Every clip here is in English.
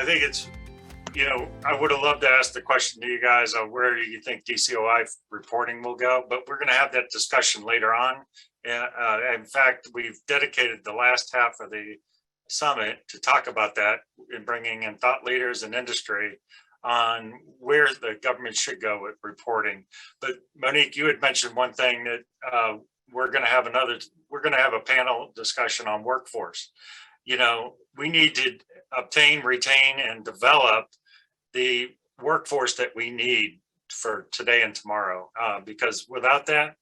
think it's, I would have loved to ask the question to you guys on where do you think DCOI reporting will go, but we're going to have that discussion later on. And in fact, we've dedicated the last half of the summit to talk about that and bringing in thought leaders and industry on where the government should go with reporting. But Monique, you had mentioned one thing that we're going to have a panel discussion on workforce. We need to obtain, retain, and develop the workforce that we need for today and tomorrow, because without that,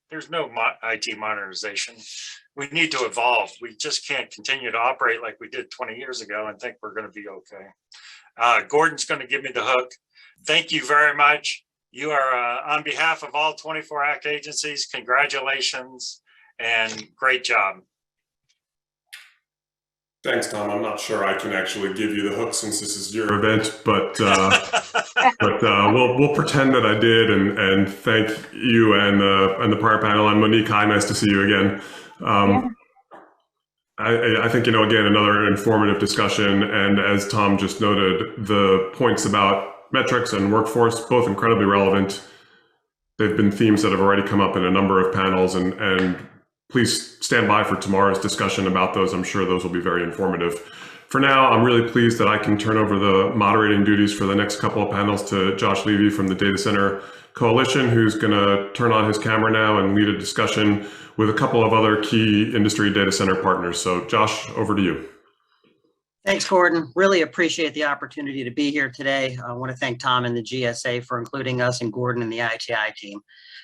there's no IT modernization. We need to evolve. We just can't continue to operate like we did 20 years ago and think we're going to be okay. Gordon's going to give me the hook. Thank you very much. You are, on behalf of all 24 ACT agencies, congratulations and great job. Thanks, Tom. I'm not sure I can actually give you the hook since this is your event, but we'll pretend that I did, and thank you and the prior panel. And Monique, hi, nice to see you again. I think, again, another informative discussion, and as Tom just noted, the points about metrics and workforce, both incredibly relevant. They've been themes that have already come up in a number of panels, and please stand by for tomorrow's discussion about those. I'm sure those will be very informative. For now, I'm really pleased that I can turn over the moderating duties for the next couple of panels to Josh Levy from the Data Center Coalition, who's going to turn on his camera now and lead a discussion with a couple of other key industry data center partners. So Josh, over to you. Thanks, Gordon. Really appreciate the opportunity to be here today. I want to thank Tom and the GSA for including us, and Gordon and the ITI team.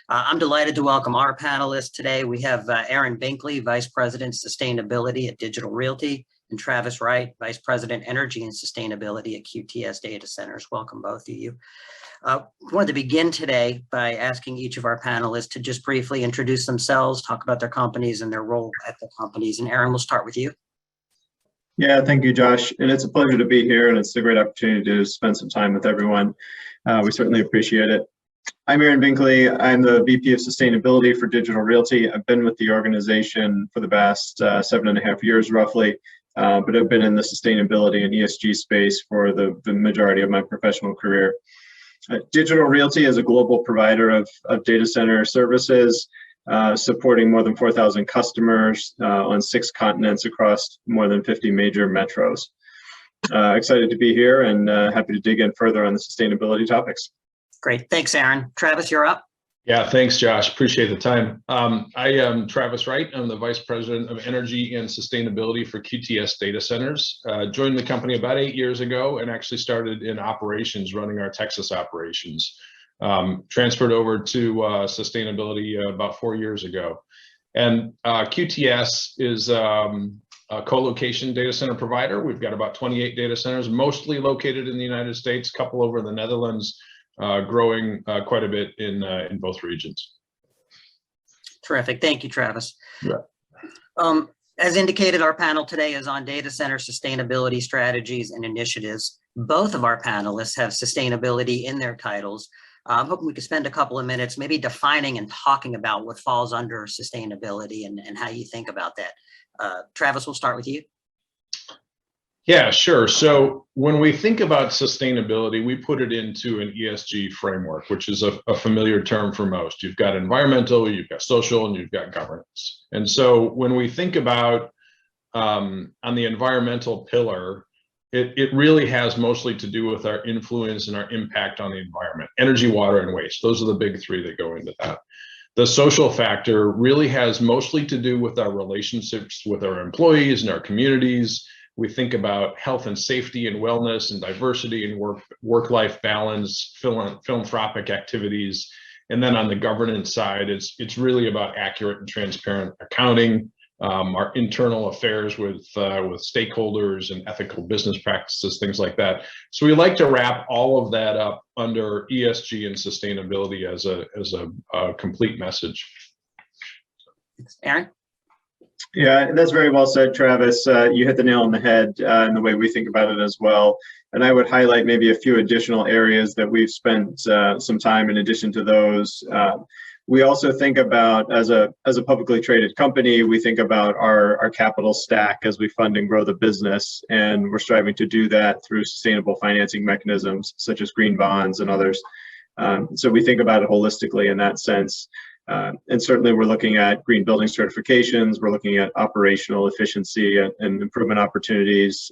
I'm delighted to welcome our panelists today. We have Aaron Binkley, Vice President Sustainability at Digital Realty, and Travis Wright, Vice President Energy and Sustainability at QTS Data Centers. Welcome, both of you. I wanted to begin today by asking each of our panelists to just briefly introduce themselves, talk about their companies and their role at the companies. And Aaron, we'll start with you. Yeah, thank you, Josh. And it's a pleasure to be here, and it's a great opportunity to spend some time with everyone. We certainly appreciate it. I'm Aaron Binkley. I'm the VP of Sustainability for Digital Realty. I've been with the organization for the past 7.5 years, roughly, but I've been in the sustainability and ESG space for the majority of my professional career. Digital Realty is a global provider of data center services, supporting more than 4,000 customers on 6 continents across more than 50 major metros. Excited to be here and happy to dig in further on the sustainability topics. Great. Thanks, Aaron. Travis, you're up. Yeah, thanks, Josh. Appreciate the time. I am Travis Wright. I'm the Vice President of Energy and Sustainability for QTS Data Centers. Joined the company about 8 years ago and actually started in operations, running our Texas operations. Transferred over to sustainability about 4 years ago. And QTS is a co-location data center provider. We've got about 28 data centers, mostly located in the United States, a couple over in the Netherlands, growing quite a bit in both regions. Terrific. Thank you, Travis. Yeah. As indicated, our panel today is on data center sustainability strategies and initiatives. Both of our panelists have sustainability in their titles. I'm hoping we could spend a couple of minutes maybe defining and talking about what falls under sustainability and how you think about that. Travis, we'll start with you. Yeah, sure. So when we think about sustainability, we put it into an ESG framework, which is a familiar term for most. You've got environmental, you've got social, and you've got governance. And so when we think about on the environmental pillar, it really has mostly to do with our influence and our impact on the environment. Energy, water, and waste. Those are the big 3 that go into that. The social factor really has mostly to do with our relationships with our employees and our communities. We think about health and safety and wellness and diversity and work-life balance, philanthropic activities. And then on the governance side, it's really about accurate and transparent accounting, our internal affairs with stakeholders and ethical business practices, things like that. So we like to wrap all of that up under ESG and sustainability as a complete message. Aaron? Yeah, that's very well said, Travis. You hit the nail on the head in the way we think about it as well. And I would highlight maybe a few additional areas that we've spent some time in addition to those. We also think about, as a publicly traded company, we think about our capital stack as we fund and grow the business, and we're striving to do that through sustainable financing mechanisms such as green bonds and others. So we think about it holistically in that sense. And certainly we're looking at green building certifications, we're looking at operational efficiency and improvement opportunities.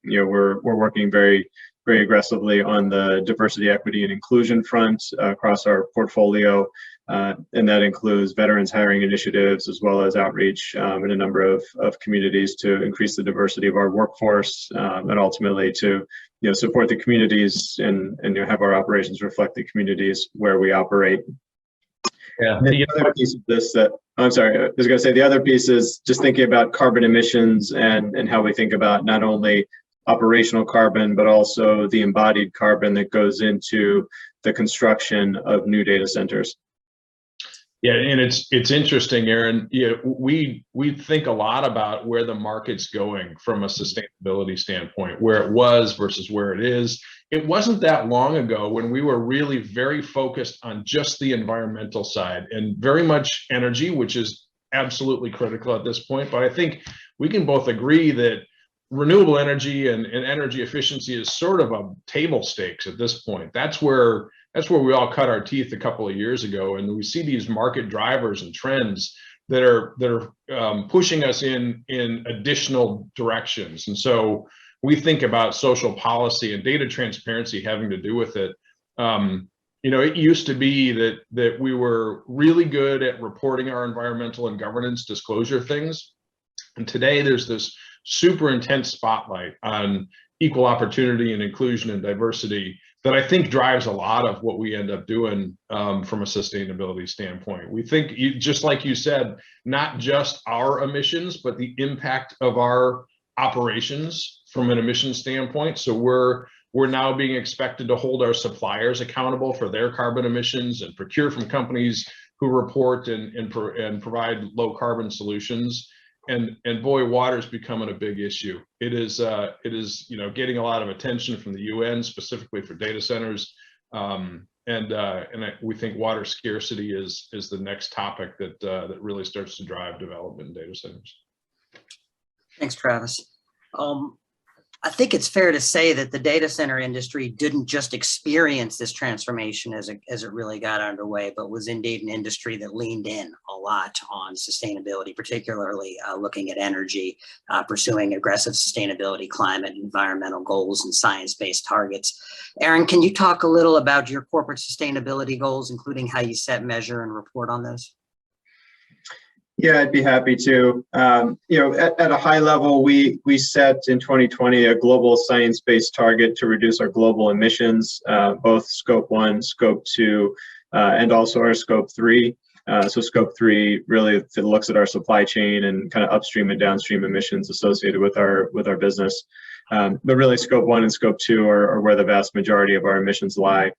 We're working very aggressively on the diversity, equity, and inclusion front across our portfolio. And that includes veterans hiring initiatives, as well as outreach in a number of communities to increase the diversity of our workforce, and ultimately to support the communities and have our operations reflect the communities where we operate. Yeah. The other piece of this I'm sorry, I was going to say the other piece is just thinking about carbon emissions and how we think about not only operational carbon, but also the embodied carbon that goes into the construction of new data centers. Yeah, and it's interesting, Aaron. We think a lot about where the market's going from a sustainability standpoint, where it was versus where it is. It wasn't that long ago when we were really very focused on just the environmental side and very much energy, which is absolutely critical at this point. But I think we can both agree that renewable energy and energy efficiency is sort of a table stakes at this point. That's where we all cut our teeth a couple of years ago, and we see these market drivers and trends that are pushing us in additional directions. And so we think about social policy and data transparency having to do with it. It used to be that we were really good at reporting our environmental and governance disclosure things, and today there's this super intense spotlight on equal opportunity and inclusion and diversity that I think drives a lot of what we end up doing from a sustainability standpoint. We think, just like you said, not just our emissions, but the impact of our operations from an emissions standpoint. So we're now being expected to hold our suppliers accountable for their carbon emissions and procure from companies who report and provide low carbon solutions. And boy, water's becoming a big issue. It is getting a lot of attention from the UN, specifically for data centers, we think water scarcity is the next topic that really starts to drive development in data centers. Thanks, Travis. I think it's fair to say that the data center industry didn't just experience this transformation as it really got underway, but was indeed an industry that leaned in a lot on sustainability, particularly looking at energy, pursuing aggressive sustainability, climate, environmental goals, and science-based targets. Aaron, can you talk a little about your corporate sustainability goals, including how you set, measure, and report on those? Yeah, I'd be happy to. At a high level, we set in 2020 a global science-based target to reduce our global emissions, both Scope 1, Scope 2, and also our Scope 3. So Scope 3 really looks at our supply chain and kind of upstream and downstream emissions associated with our business. But really, Scope 1 and Scope 2 are where the vast majority of our emissions lie.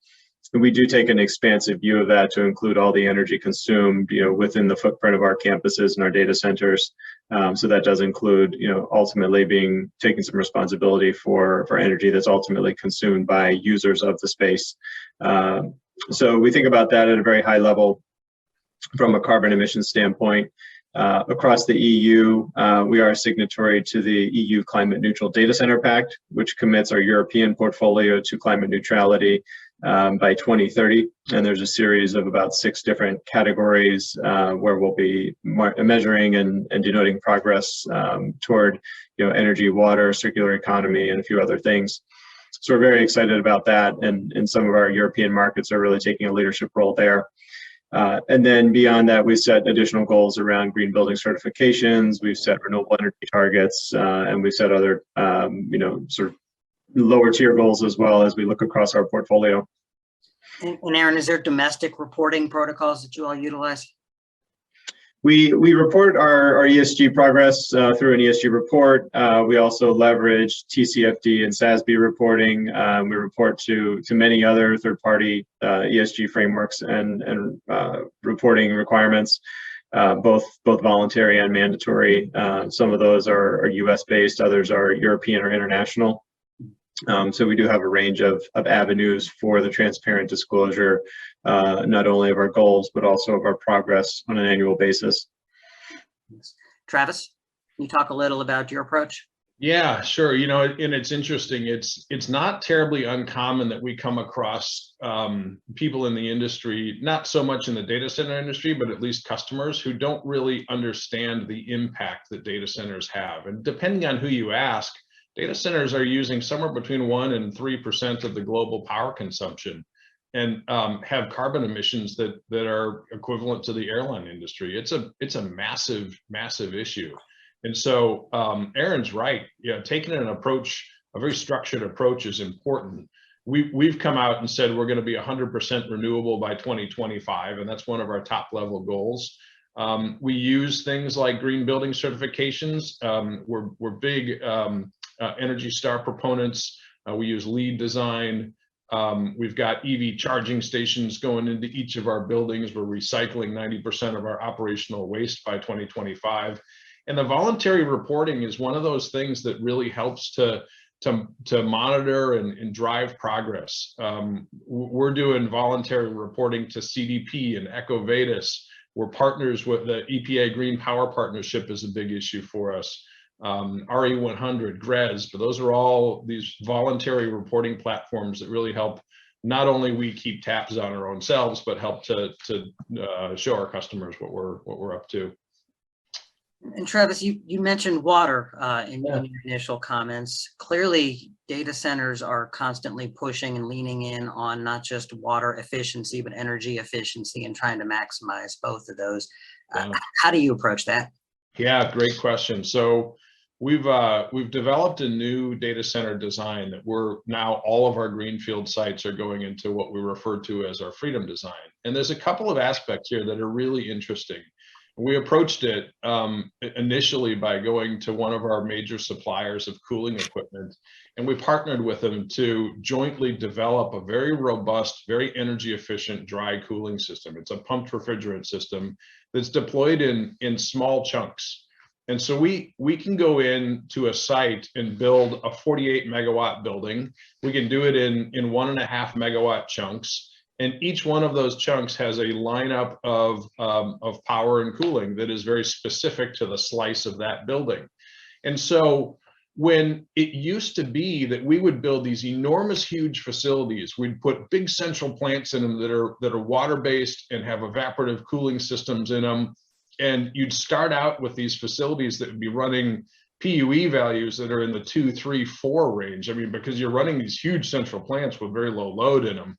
We do take an expansive view of that to include all the energy consumed, within the footprint of our campuses and our data centers. So that does include, ultimately taking some responsibility for energy that's ultimately consumed by users of the space. So we think about that at a very high level from a carbon emissions standpoint. Across the EU, we are a signatory to the EU Climate Neutral Data Center Pact, which commits our European portfolio to climate neutrality by 2030. And there's a series of about 6 different categories where we'll be measuring and denoting progress toward energy, water, circular economy, and a few other things. So we're very excited about that. And some of our European markets are really taking a leadership role there. And then beyond that, we set additional goals around green building certifications. We've set renewable energy targets, and we've set other, sort of lower tier goals as well as we look across our portfolio. And Aaron, is there domestic reporting protocols that you all utilize? We report our ESG progress through an ESG report. We also leverage TCFD and SASB reporting. We report to many other third-party ESG frameworks and reporting requirements, both voluntary and mandatory. Some of those are US-based, others are European or international. So we do have a range of avenues for the transparent disclosure not only of our goals, but also of our progress on an annual basis. Travis, can you talk a little about your approach? Yeah, sure. You know, and it's interesting. It's not terribly uncommon that we come across people in the industry, not so much in the data center industry, but at least customers who don't really understand the impact that data centers have. And depending on who you ask, data centers are using somewhere between 1% and 3% of the global power consumption, and have carbon emissions that are equivalent to the airline industry. It's a massive issue. And so Aaron's right. Yeah, taking an approach, a very structured approach, is important. We've come out and said we're going to be 100% renewable by 2025, and that's one of our top level goals. We use things like green building certifications. We're big Energy Star proponents. We use LEED design. We've got EV charging stations going into each of our buildings. We're recycling 90% of our operational waste by 2025. And the voluntary reporting is one of those things that really helps to monitor and drive progress. We're doing voluntary reporting to CDP and EcoVadis. We're partners with the EPA Green Power Partnership is a big issue for us. RE100, GRES, but those are all these voluntary reporting platforms that really help not only we keep tabs on our own selves, but help to show our customers what we're up to. And Travis, you mentioned water in your initial comments. Clearly, data centers are constantly pushing and leaning in on not just water efficiency, but energy efficiency, and trying to maximize both of those. How do you approach that? Yeah, great question. So we've developed a new data center design that we're now, all of our greenfield sites are going into what we refer to as our freedom design. And there's a couple of aspects here that are really interesting. We approached it initially by going to one of our major suppliers of cooling equipment, and we partnered with them to jointly develop a very robust, very energy efficient dry cooling system. It's a pumped refrigerant system that's deployed in small chunks. And so we can go into a site and build a 48 megawatt building. We can do it in 1.5 megawatt chunks. And each one of those chunks has a lineup of power and cooling that is very specific to the slice of that building. And so when it used to be that we would build these enormous, huge facilities, we'd put big central plants in them that are water-based and have evaporative cooling systems in them. And you'd start out with these facilities that would be running PUE values that are in the 2, 3, 4 range. I mean, because you're running these huge central plants with very low load in them.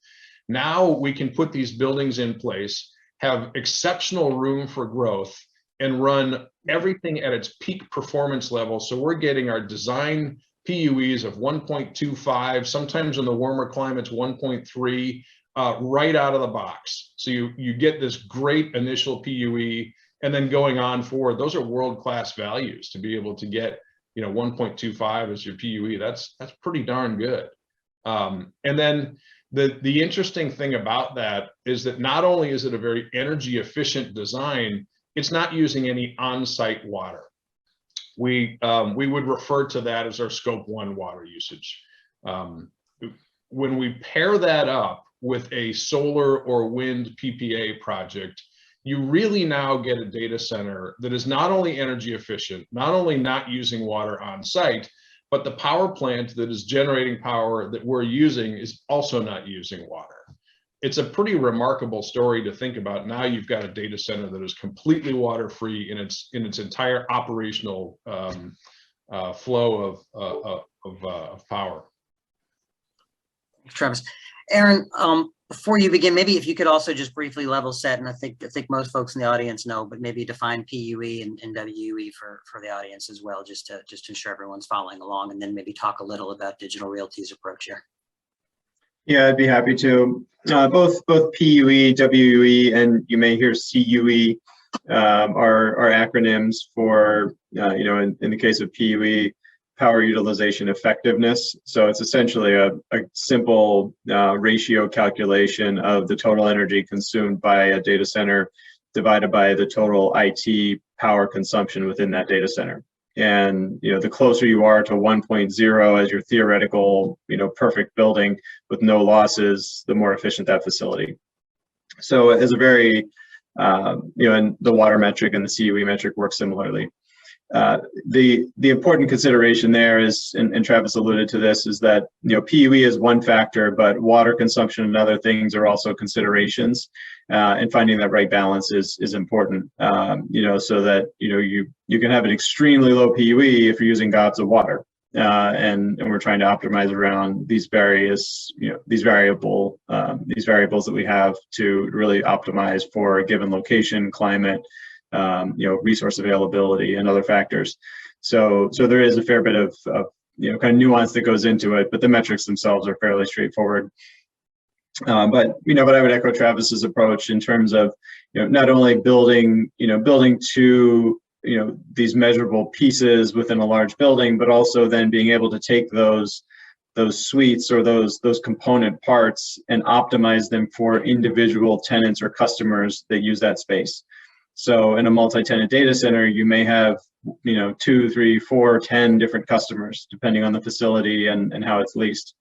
Now we can put these buildings in place, have exceptional room for growth, and run everything at its peak performance level. So we're getting our design PUEs of 1.25, sometimes in the warmer climates 1.3, right out of the box. So you get this great initial PUE, and then going on forward, those are world-class values to be able to get, 1.25 as your PUE. That's pretty darn good. And then the interesting thing about that is that not only is it a very energy efficient design, it's not using any on-site water. We would refer to that as our scope 1 water usage. When we pair that up with a solar or wind PPA project, you really now get a data center that is not only energy efficient, not only not using water on site, but the power plant that is generating power that we're using is also not using water. It's a pretty remarkable story to think about. Now you've got a data center that is completely water-free in its entire operational flow of power. Travis. Aaron, before you begin, maybe if you could also just briefly level set, and I think most folks in the audience know, but maybe define PUE and WUE for the audience as well, just to ensure everyone's following along, and then maybe talk a little about Digital Realty's approach here. Yeah, I'd be happy to. Both PUE, WUE, and you may hear CUE are acronyms for, in the case of PUE, power utilization effectiveness. So it's essentially a simple ratio calculation of the total energy consumed by a data center divided by the total IT power consumption within that data center. And the closer you are to 1.0 as your theoretical perfect building with no losses, the more efficient that facility. So as a very, and the water metric and the CUE metric work similarly. The important consideration there is, and Travis alluded to this, is that PUE is one factor, but water consumption and other things are also considerations, and finding that right balance is important. So that you can have an extremely low PUE if you're using gobs of water, and we're trying to optimize around these various these variables that we have to really optimize for a given location, climate, resource availability and other factors. So there is a fair bit of kind of nuance that goes into it, but the metrics themselves are fairly straightforward. But I would echo Travis's approach in terms of not only building to these measurable pieces within a large building, but also then being able to take those suites or those component parts and optimize them for individual tenants or customers that use that space. So in a multi-tenant data center, you may have 2, 3, 4, 10 different customers, depending on the facility and how it's leased.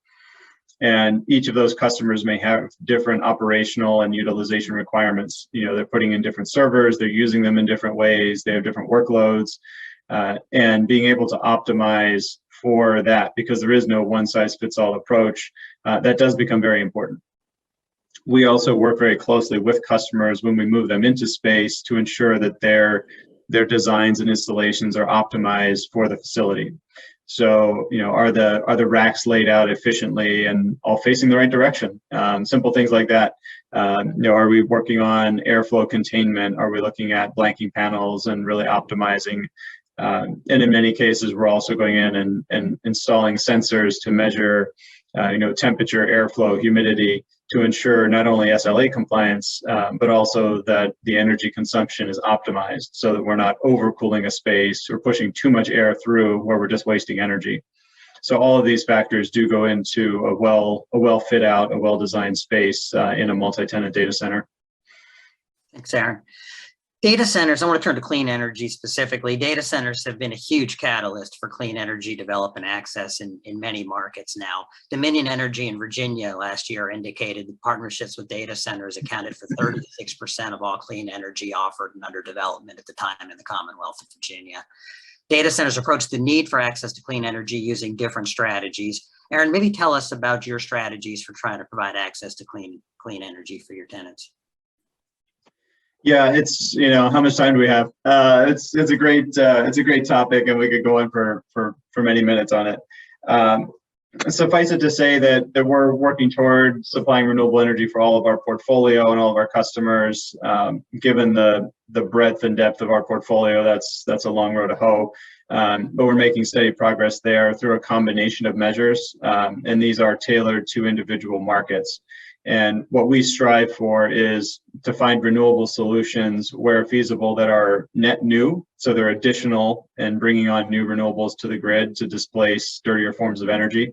And each of those customers may have different operational and utilization requirements. They're putting in different servers, they're using them in different ways, they have different workloads, and being able to optimize for that, because there is no one-size-fits-all approach, that does become very important. We also work very closely with customers when we move them into space to ensure that their designs and installations are optimized for the facility. So, are the racks laid out efficiently and all facing the right direction? Simple things like that. Are we working on airflow containment? Are we looking at blanking panels and really optimizing? And in many cases, we're also going in and installing sensors to measure, temperature, airflow, humidity, to ensure not only SLA compliance, but also that the energy consumption is optimized so that we're not overcooling a space or pushing too much air through where we're just wasting energy. So all of these factors do go into a well fit out, a well-designed space in a multi-tenant data center. Thanks, Aaron. Data centers, I want to turn to clean energy specifically. Data centers have been a huge catalyst for clean energy development access in many markets now. Dominion Energy in Virginia last year indicated that partnerships with data centers accounted for 36% of all clean energy offered and under development at the time in the Commonwealth of Virginia. Data centers approach the need for access to clean energy using different strategies. Aaron, maybe tell us about your strategies for trying to provide access to clean energy for your tenants. Yeah, it's how much time do we have? It's a great topic, and we could go on for many minutes on it. Suffice it to say that we're working toward supplying renewable energy for all of our portfolio and all of our customers. Given the breadth and depth of our portfolio, that's a long road to hoe. But we're making steady progress there through a combination of measures, and these are tailored to individual markets. And what we strive for is to find renewable solutions where feasible that are net new, so they're additional and bringing on new renewables to the grid to displace dirtier forms of energy.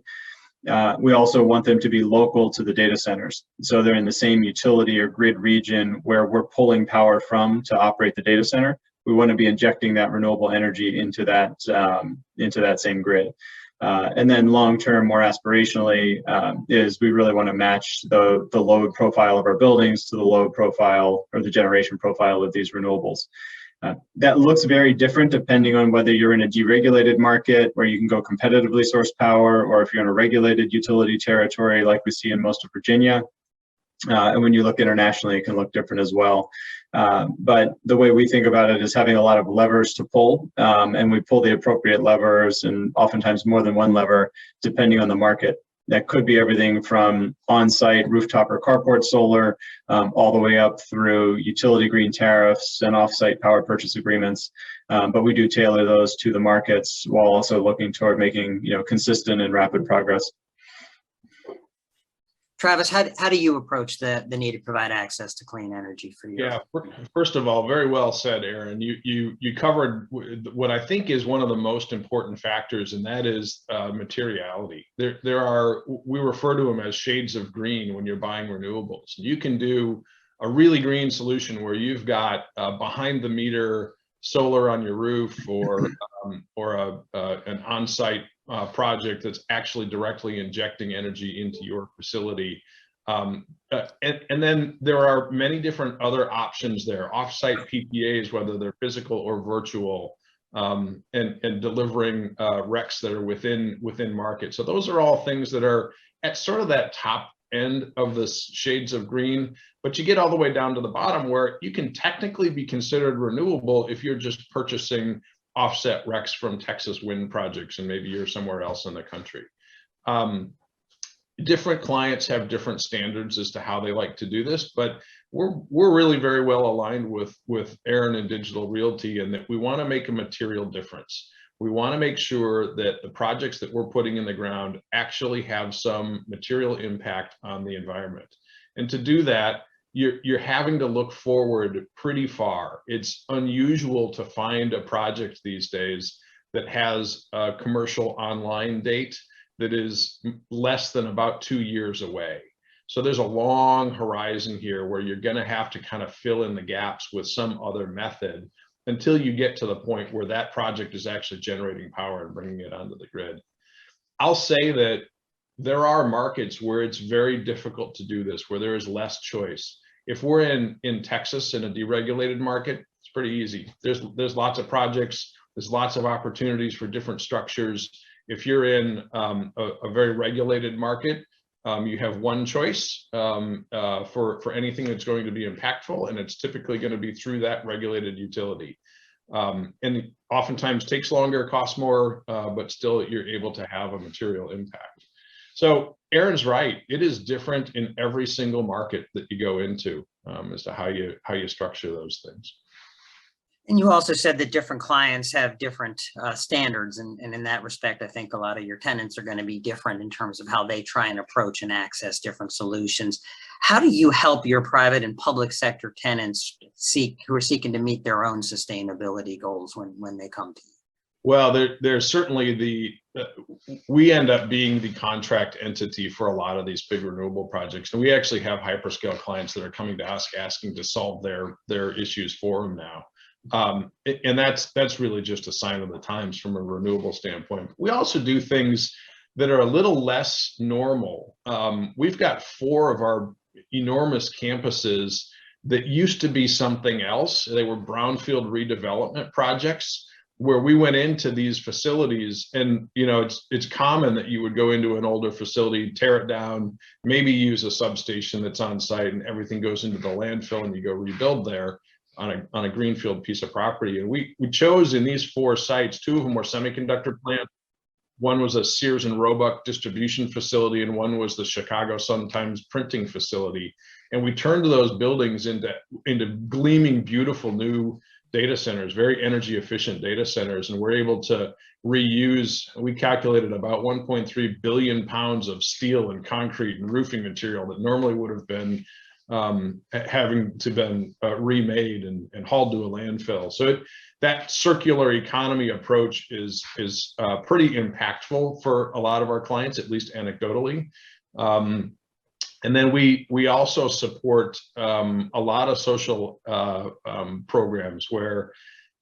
We also want them to be local to the data centers, so they're in the same utility or grid region where we're pulling power from to operate the data center. We want to be injecting that renewable energy into that same grid. And then long-term, more aspirationally, is we really want to match the load profile of our buildings to the load profile or the generation profile of these renewables. That looks very different depending on whether you're in a deregulated market where you can go competitively source power, or if you're in a regulated utility territory like we see in most of Virginia. And when you look internationally, it can look different as well. But the way we think about it is having a lot of levers to pull, and we pull the appropriate levers, and oftentimes more than one lever, depending on the market. That could be everything from on-site rooftop or carport solar, all the way up through utility green tariffs and off-site power purchase agreements. But we do tailor those to the markets while also looking toward making consistent and rapid progress. Travis, how do you approach the need to provide access to clean energy for you? Yeah, first of all, very well said, Aaron. You covered what I think is one of the most important factors, and that is materiality. There are, we refer to them as shades of green when you're buying renewables. You can do a really green solution where you've got behind the meter solar on your roof, or an on-site project that's actually directly injecting energy into your facility. And then there are many different other options there, offsite PPAs, whether they're physical or virtual, and delivering RECs that are within market. So those are all things that are at sort of that top end of the shades of green, but you get all the way down to the bottom where you can technically be considered renewable if you're just purchasing offset RECs from Texas wind projects and maybe you're somewhere else in the country. Different clients have different standards as to how they like to do this, but we're really very well aligned with Aaron and Digital Realty, and that we want to make a material difference. We want to make sure that the projects that we're putting in the ground actually have some material impact on the environment. And to do that, you're having to look forward pretty far. It's unusual to find a project these days that has a commercial online date that is less than about 2 years away. So there's a long horizon here where you're going to have to kind of fill in the gaps with some other method until you get to the point where that project is actually generating power and bringing it onto the grid. I'll say that there are markets where it's very difficult to do this, where there is less choice. If we're in Texas in a deregulated market, it's pretty easy. There's lots of projects, there's lots of opportunities for different structures. If you're in a very regulated market, you have one choice for anything that's going to be impactful, and it's typically going to be through that regulated utility. And oftentimes takes longer, costs more, but still you're able to have a material impact. So Aaron's right. It is different in every single market that you go into as to how you structure those things. And you also said that different clients have different standards. And in that respect, I think a lot of your tenants are going to be different in terms of how they try and approach and access different solutions. How do you help your private and public sector tenants who are seeking to meet their own sustainability goals when they come to you? Well, there's certainly we end up being the contract entity for a lot of these big renewable projects. And we actually have hyperscale clients that are coming to us asking to solve their issues for them now. And that's really just a sign of the times from a renewable standpoint. We also do things that are a little less normal. We've got 4 of our enormous campuses that used to be something else. They were brownfield redevelopment projects where we went into these facilities, and it's common that you would go into an older facility, tear it down, maybe use a substation that's on site, and everything goes into the landfill and you go rebuild there on a greenfield piece of property. And we chose in these 4 sites, 2 of them were semiconductor plants. One was a Sears and Roebuck distribution facility, and one was the Chicago Sun-Times printing facility. And we turned those buildings into gleaming, beautiful new data centers, very energy efficient data centers. And we're able to reuse, we calculated about 1.3 billion pounds of steel and concrete and roofing material that normally would have been having to been remade and hauled to a landfill. So that circular economy approach is pretty impactful for a lot of our clients, at least anecdotally. And then we also support a lot of social programs where,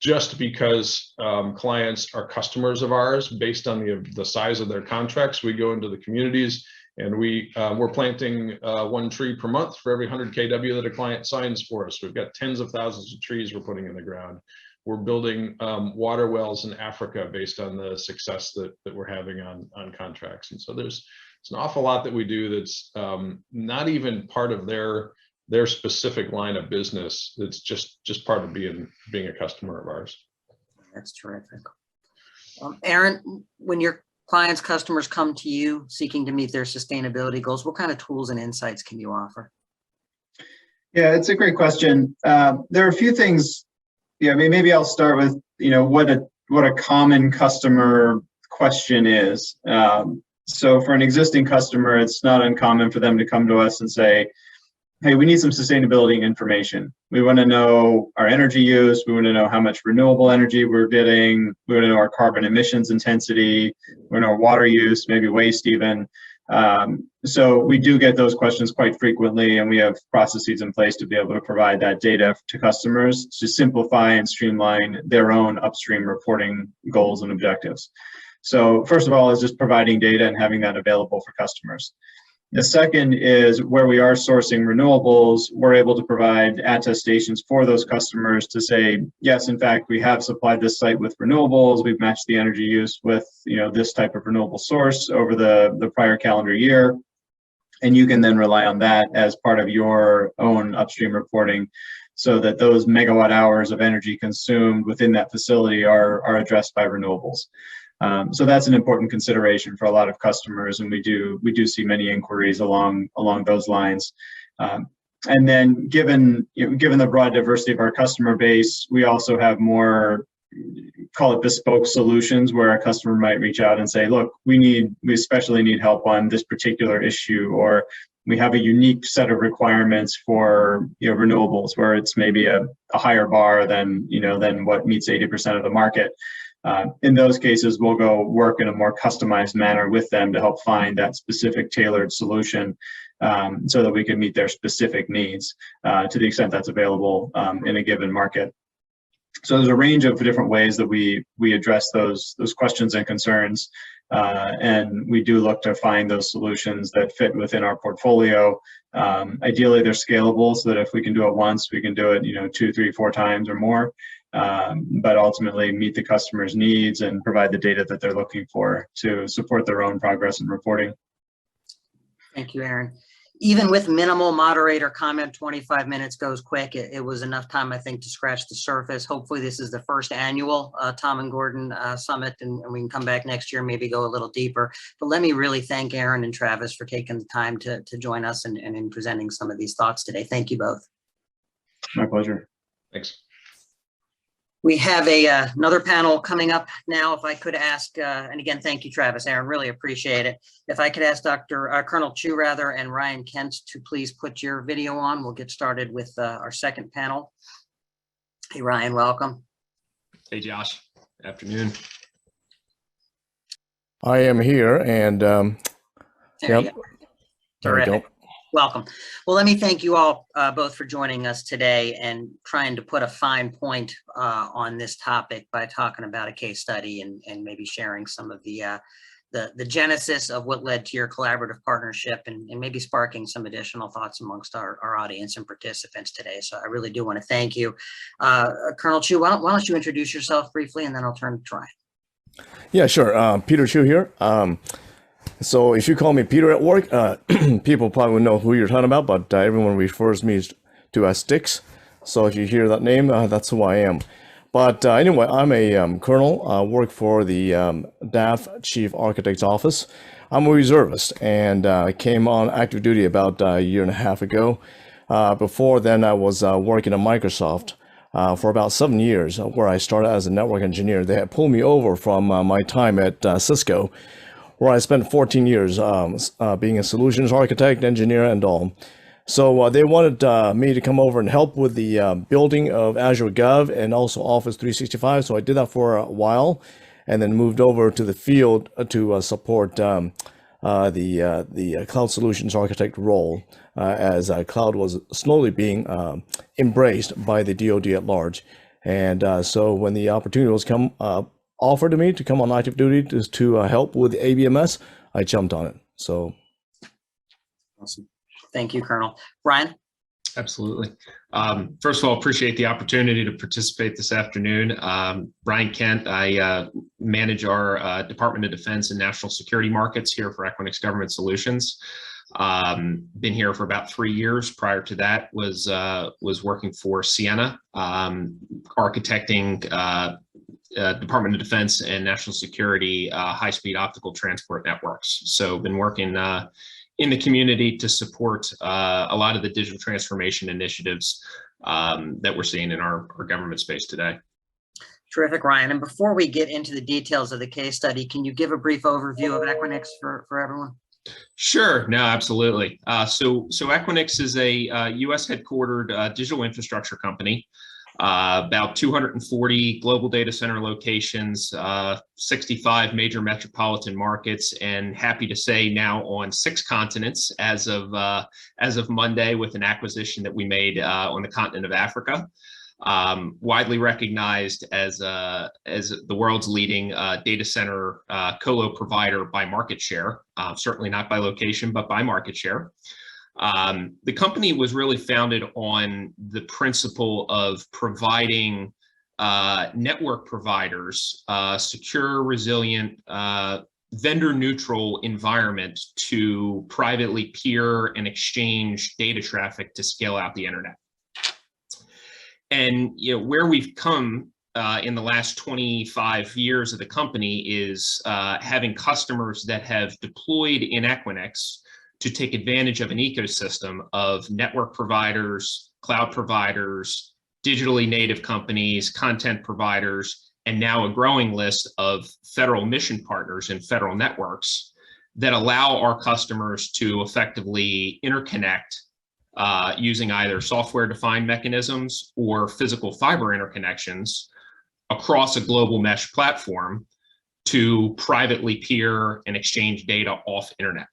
just because clients are customers of ours based on the size of their contracts, we go into the communities and we're planting 1 tree per month for every 100 kW that a client signs for us. We've got tens of thousands of trees we're putting in the ground. We're building water wells in Africa based on the success that we're having on contracts. And so it's an awful lot that we do that's not even part of their specific line of business. It's just part of being a customer of ours. That's terrific. Aaron, when your clients, customers come to you seeking to meet their sustainability goals, what kind of tools and insights can you offer? Yeah, it's a great question. There are a few things. Yeah, maybe I'll start with what a common customer question is. So for an existing customer, it's not uncommon for them to come to us and say, hey, we need some sustainability information. We want to know our energy use. We want to know how much renewable energy we're getting. We want to know our carbon emissions intensity. We want to know our water use, maybe waste even. So we do get those questions quite frequently, and we have processes in place to be able to provide that data to customers to simplify and streamline their own upstream reporting goals and objectives. So first of all is just providing data and having that available for customers. The second is where we are sourcing renewables, we're able to provide attestations for those customers to say, yes, in fact, we have supplied this site with renewables. We've matched the energy use with, this type of renewable source over the prior calendar year. And you can then rely on that as part of your own upstream reporting so that those megawatt hours of energy consumed within that facility are addressed by renewables. So that's an important consideration for a lot of customers, and we do see many inquiries along those lines. And then, given the broad diversity of our customer base, we also have more, call it bespoke solutions, where a customer might reach out and say, "Look, we especially need help on this particular issue," or we have a unique set of requirements for renewables, where it's maybe a higher bar than what meets 80% of the market. In those cases, we'll go work in a more customized manner with them to help find that specific tailored solution so that we can meet their specific needs to the extent that's available in a given market. So there's a range of different ways that we address those questions and concerns, and we do look to find those solutions that fit within our portfolio. Ideally, they're scalable so that if we can do it once, we can do it 2, 3, 4 times or more. But ultimately meet the customer's needs and provide the data that they're looking for to support their own progress in reporting. Thank you, Aaron. Even with minimal moderator comment, 25 minutes goes quick. It was enough time, I think, to scratch the surface. Hopefully this is the first annual Tom and Gordon Summit, and we can come back next year, maybe go a little deeper. But let me really thank Aaron and Travis for taking the time to join us and in presenting some of these thoughts today. Thank you both. My pleasure. Thanks. We have another panel coming up now. If I could ask, and again, thank you, Travis, Aaron, really appreciate it. If I could ask Colonel Chu and Ryan Kent to please put your video on. We'll get started with our second panel. Hey, Ryan, welcome. Hey, Josh. Afternoon. I am here, and There you go. there we go. Terrific. Welcome. Well, let me thank you all both for joining us today and trying to put a fine point on this topic by talking about a case study and maybe sharing some of the genesis of what led to your collaborative partnership and maybe sparking some additional thoughts amongst our audience and participants today. So I really do want to thank you. Colonel Chu, why don't you introduce yourself briefly, and then I'll turn to Ryan. Yeah, sure. Peter Chu here. So if you call me Peter at work, people probably would know who you're talking about, but everyone refers me to as Sticks. So if you hear that name, that's who I am. But anyway, I'm a colonel. I work for the DAF Chief Architect's Office. I'm a reservist, and I came on active duty about a year and a half ago. Before then, I was working at Microsoft for about 7 years, where I started as a network engineer. They had pulled me over from my time at Cisco, where I spent 14 years being a solutions architect, engineer, and all. So they wanted me to come over and help with the building of Azure Gov and also Office 365. So I did that for a while, and then moved over to the field to support the cloud solutions architect role as cloud was slowly being embraced by the DoD at large. And so when the opportunity was offered to me to come on active duty to help with ABMS, I jumped on it. So Awesome. Thank you, Colonel. Ryan? Absolutely. First of all, appreciate the opportunity to participate this afternoon. Brian Kent, I manage our Department of Defense and National Security markets here for Equinix Government Solutions. Been here for about 3 years. Prior to that was working for Sienna, architecting Department of Defense and National Security high-speed optical transport networks. So been working in the community to support a lot of the digital transformation initiatives that we're seeing in our government space today. Terrific, Ryan. And before we get into the details of the case study, can you give a brief overview of Equinix for everyone? Sure. No, absolutely. So Equinix is a U.S. headquartered digital infrastructure company. About 240 global data center locations, 65 major metropolitan markets, and happy to say now on 6 continents as of Monday, with an acquisition that we made on the continent of Africa. widely recognized as the world's leading data center colo provider by market share, certainly not by location, but by market share. The company was really founded on the principle of providing network providers secure, resilient, vendor-neutral environment to privately peer and exchange data traffic to scale out the internet. And where we've come in the last 25 years of the company is having customers that have deployed in Equinix to take advantage of an ecosystem of network providers, cloud providers, digitally native companies, content providers, and now a growing list of federal mission partners and federal networks that allow our customers to effectively interconnect using either software-defined mechanisms or physical fiber interconnections across a global mesh platform to privately peer and exchange data off internet.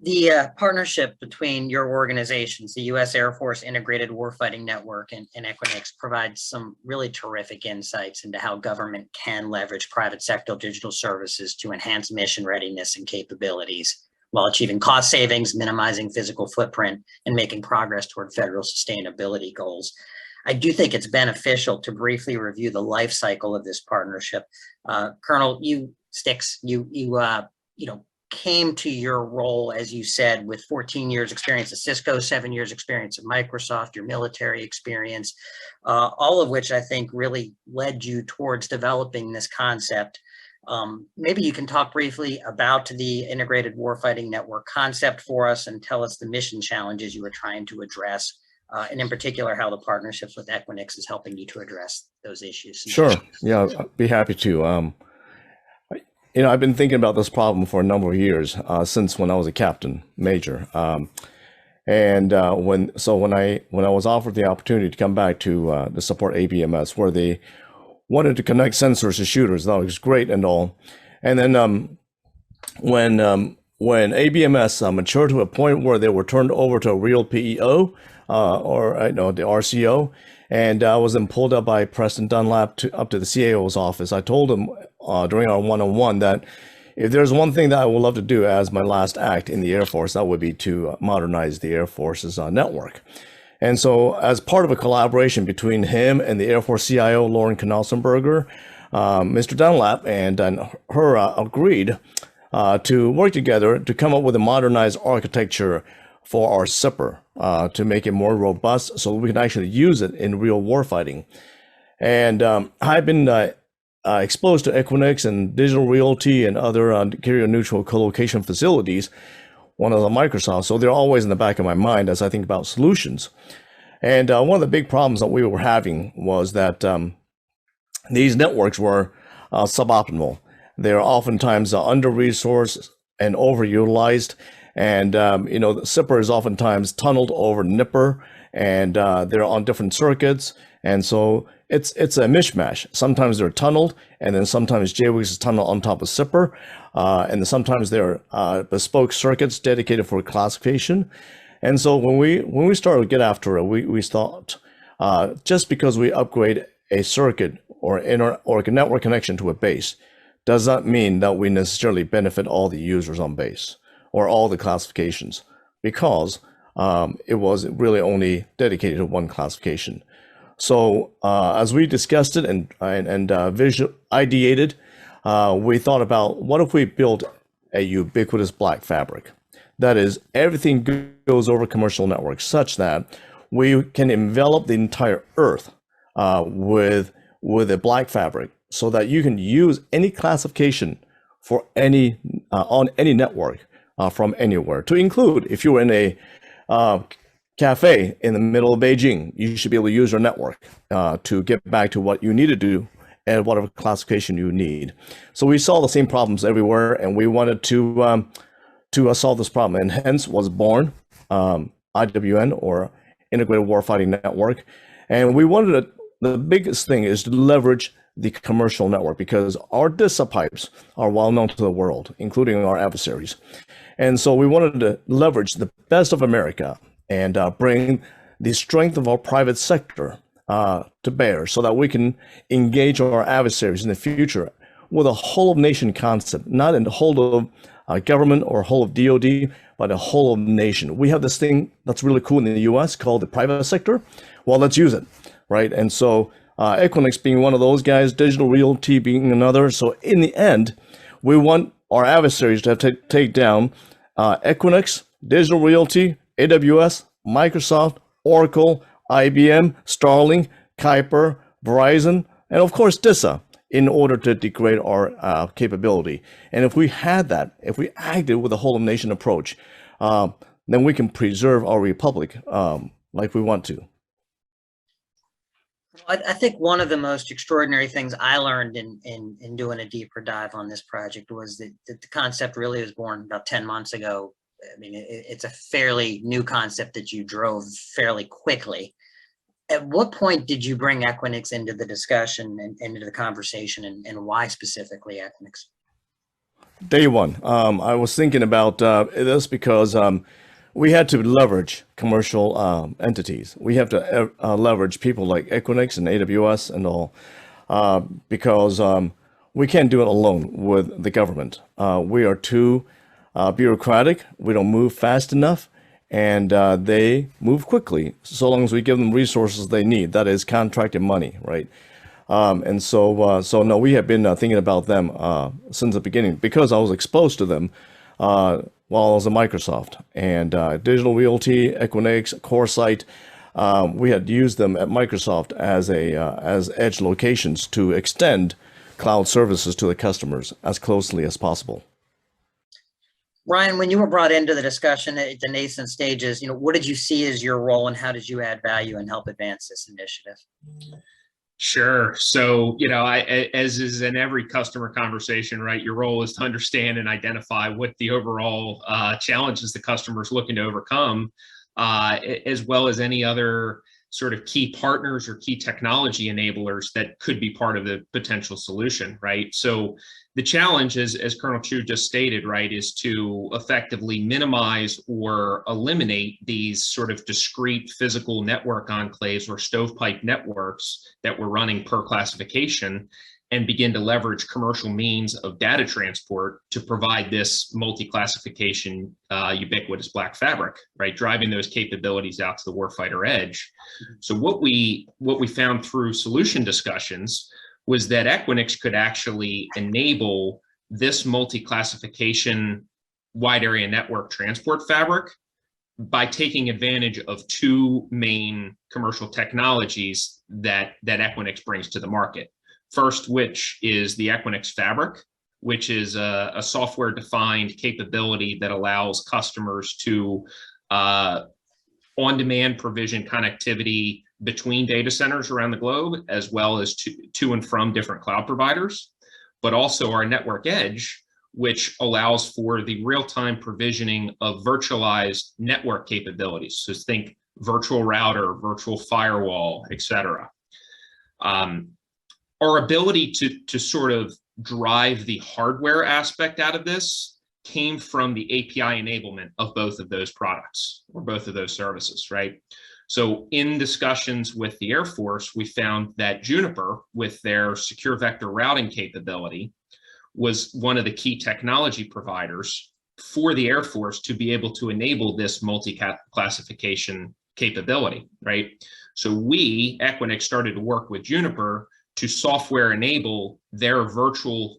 The partnership between your organizations, the U.S. Air Force Integrated Warfighting Network and Equinix, provides some really terrific insights into how government can leverage private sector digital services to enhance mission readiness and capabilities while achieving cost savings, minimizing physical footprint, and making progress toward federal sustainability goals. I do think it's beneficial to briefly review the life cycle of this partnership. Colonel, Stix, came to your role, as you said, with 14 years experience at Cisco, 7 years experience at Microsoft, your military experience, all of which I think really led you towards developing this concept. Maybe you can talk briefly about the integrated warfighting network concept for us and tell us the mission challenges you were trying to address, and in particular, how the partnerships with Equinix is helping you to address those issues. Sure. Yeah, I'd be happy to. I've been thinking about this problem for a number of years, since when I was a captain major. When I was offered the opportunity to come back to support ABMS, where they wanted to connect sensors to shooters, that was great and all. And then when ABMS matured to a point where they were turned over to a real PEO, the RCO, and I was then pulled up by President Dunlap up to the CAO's office. I told him during our one-on-one that if there's one thing that I would love to do as my last act in the Air Force, that would be to modernize the Air Force's network. And so as part of a collaboration between him and the Air Force CIO, Lauren Knausenberger, Mr. Dunlap and her agreed to work together to come up with a modernized architecture for our SIPR to make it more robust so we can actually use it in real warfighting. And I've been exposed to Equinix and Digital Realty and other carrier-neutral co-location facilities, one of the Microsoft, so they're always in the back of my mind as I think about solutions. And one of the big problems that we were having was that these networks were suboptimal. They're oftentimes under-resourced and overutilized. And, the SIPR is oftentimes tunneled over NIPR, and they're on different circuits. And so it's a mishmash. Sometimes they're tunneled, and then sometimes JWIX is tunneled on top of SIPR. And then sometimes they're bespoke circuits dedicated for classification. And so when we started to get after it, we thought just because we upgrade a circuit or a network connection to a base does not mean that we necessarily benefit all the users on base or all the classifications, because it was really only dedicated to one classification. So as we discussed it and ideated, we thought about what if we built a ubiquitous black fabric. That is, everything goes over commercial networks such that we can envelop the entire Earth with a black fabric, so that you can use any classification for any on any network from anywhere. To include, if you were in a cafe in the middle of Beijing, you should be able to use your network to get back to what you need to do and whatever classification you need. So we saw the same problems everywhere, and we wanted to solve this problem, and hence was born IWN, or Integrated Warfighting Network. And we wanted the biggest thing is to leverage the commercial network, because our DISA pipes are well known to the world, including our adversaries. And so we wanted to leverage the best of America and bring the strength of our private sector to bear so that we can engage our adversaries in the future with a whole of nation concept, not in the whole of government or whole of DoD, but a whole of nation. We have this thing that's really cool in the US called the private sector. Well, let's use it, right? And so Equinix being one of those guys, Digital Realty being another. So in the end, we want our adversaries to have to take down Equinix, Digital Realty, AWS, Microsoft, Oracle, IBM, Starlink, Kuiper, Verizon, and of course DISA, in order to degrade our capability. And if we had that, if we acted with a whole of nation approach, then we can preserve our republic like we want to. I think one of the most extraordinary things I learned in doing a deeper dive on this project was that the concept really was born about 10 months ago. I mean, it's a fairly new concept that you drove fairly quickly. At what point did you bring Equinix into the discussion and into the conversation, and why specifically Equinix? Day one, I was thinking about this because we had to leverage commercial entities. We have to leverage people like Equinix and AWS and all, because we can't do it alone with the government. We are too bureaucratic. We don't move fast enough, and they move quickly so long as we give them resources they need. That is contracted money, right? And so no, we have been thinking about them since the beginning because I was exposed to them while I was at Microsoft, and Digital Realty, Equinix, CoreSite. We had used them at Microsoft as edge locations to extend cloud services to the customers as closely as possible. Ryan, when you were brought into the discussion at the nascent stages, what did you see as your role, and how did you add value and help advance this initiative? Sure. So, as is in every customer conversation, right, your role is to understand and identify what the overall challenges the customer is looking to overcome, as well as any other sort of key partners or key technology enablers that could be part of the potential solution, right? So the challenge is, as Colonel Chu just stated, right, is to effectively minimize or eliminate these sort of discrete physical network enclaves or stovepipe networks that we're running per classification, and begin to leverage commercial means of data transport to provide this multi-classification ubiquitous black fabric, right, driving those capabilities out to the warfighter edge. So what we found through solution discussions was that Equinix could actually enable this multi-classification wide area network transport fabric by taking advantage of two main commercial technologies that Equinix brings to the market. First, which is the Equinix Fabric, which is a software-defined capability that allows customers to on-demand provision connectivity between data centers around the globe, as well as to and from different cloud providers, but also our network edge, which allows for the real-time provisioning of virtualized network capabilities. So think virtual router, virtual firewall, et cetera. Our ability to sort of drive the hardware aspect out of this came from the API enablement of both of those products or both of those services, right? So in discussions with the Air Force, we found that Juniper, with their secure vector routing capability, was one of the key technology providers for the Air Force to be able to enable this multi-classification capability, right? So we, Equinix, started to work with Juniper to software enable their virtual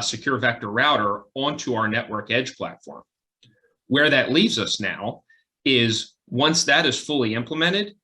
secure vector router onto our network edge platform. Where that leaves us now is, once that is fully implemented,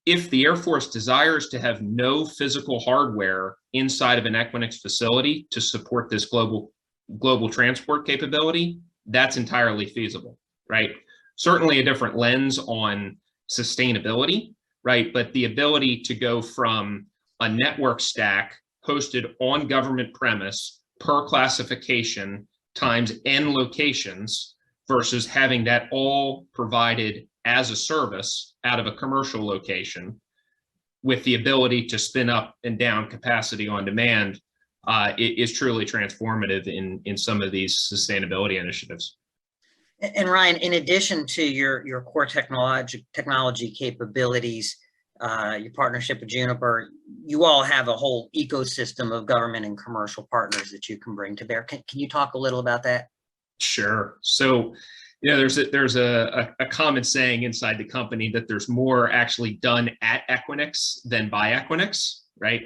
if the Air Force desires to have no physical hardware inside of an Equinix facility to support this global transport capability, that's entirely feasible, right? Certainly a different lens on sustainability, right? But the ability to go from a network stack hosted on government premise per classification times N locations versus having that all provided as a service out of a commercial location with the ability to spin up and down capacity on demand is truly transformative in some of these sustainability initiatives. And Ryan, in addition to your core technology capabilities, your partnership with Juniper, you all have a whole ecosystem of government and commercial partners that you can bring to bear. Can you talk a little about that? Sure. So, there's a common saying inside the company that there's more actually done at Equinix than by Equinix, right?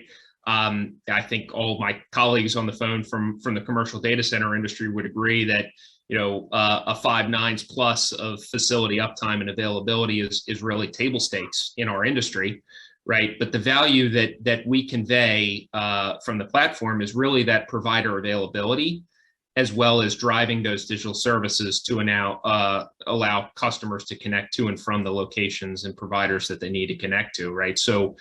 I think all of my colleagues on the phone from the commercial data center industry would agree that a 5 nines plus of facility uptime and availability is really table stakes in our industry, right? But the value that we convey from the platform is really that provider availability, as well as driving those digital services to now allow customers to connect to and from the locations and providers that they need to connect to, right? So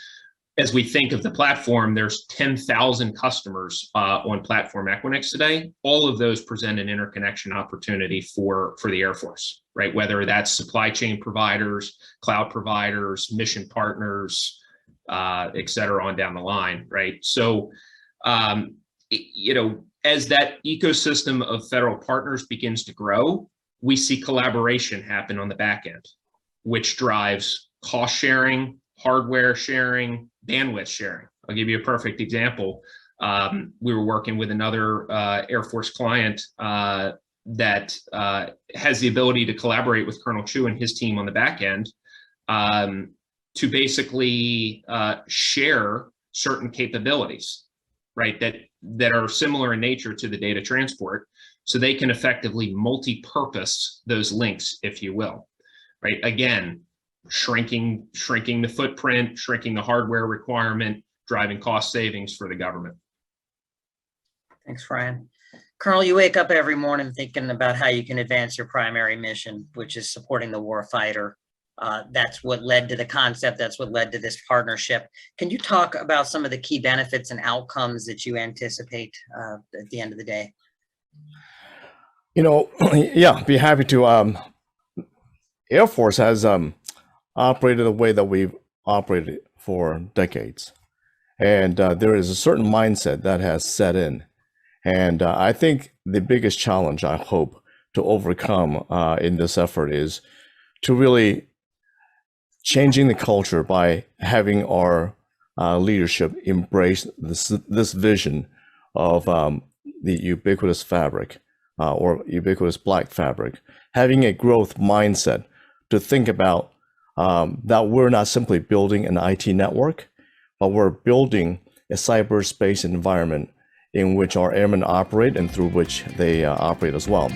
as we think of the platform, there's 10,000 customers on Platform Equinix today. All of those present an interconnection opportunity for the Air Force, right? Whether that's supply chain providers, cloud providers, mission partners, et cetera, on down the line, right? So, as that ecosystem of federal partners begins to grow, we see collaboration happen on the back end, which drives cost sharing, hardware sharing, bandwidth sharing. I'll give you a perfect example. We were working with another Air Force client that has the ability to collaborate with Colonel Chu and his team on the back end to basically share certain capabilities, right, that are similar in nature to the data transport, so they can effectively multi-purpose those links, if you will, right? Again, shrinking the footprint, shrinking the hardware requirement, driving cost savings for the government. Thanks, Ryan. Colonel, you wake up every morning thinking about how you can advance your primary mission, which is supporting the warfighter. That's what led to the concept. That's what led to this partnership. Can you talk about some of the key benefits and outcomes that you anticipate at the end of the day? Yeah, be happy to. Air Force has operated the way that we've operated for decades. And there is a certain mindset that has set in. And I think the biggest challenge I hope to overcome in this effort is to really changing the culture by having our leadership embrace this vision of the ubiquitous fabric or ubiquitous black fabric, having a growth mindset to think about that we're not simply building an IT network, but we're building a cyberspace environment in which our airmen operate and through which they operate as well.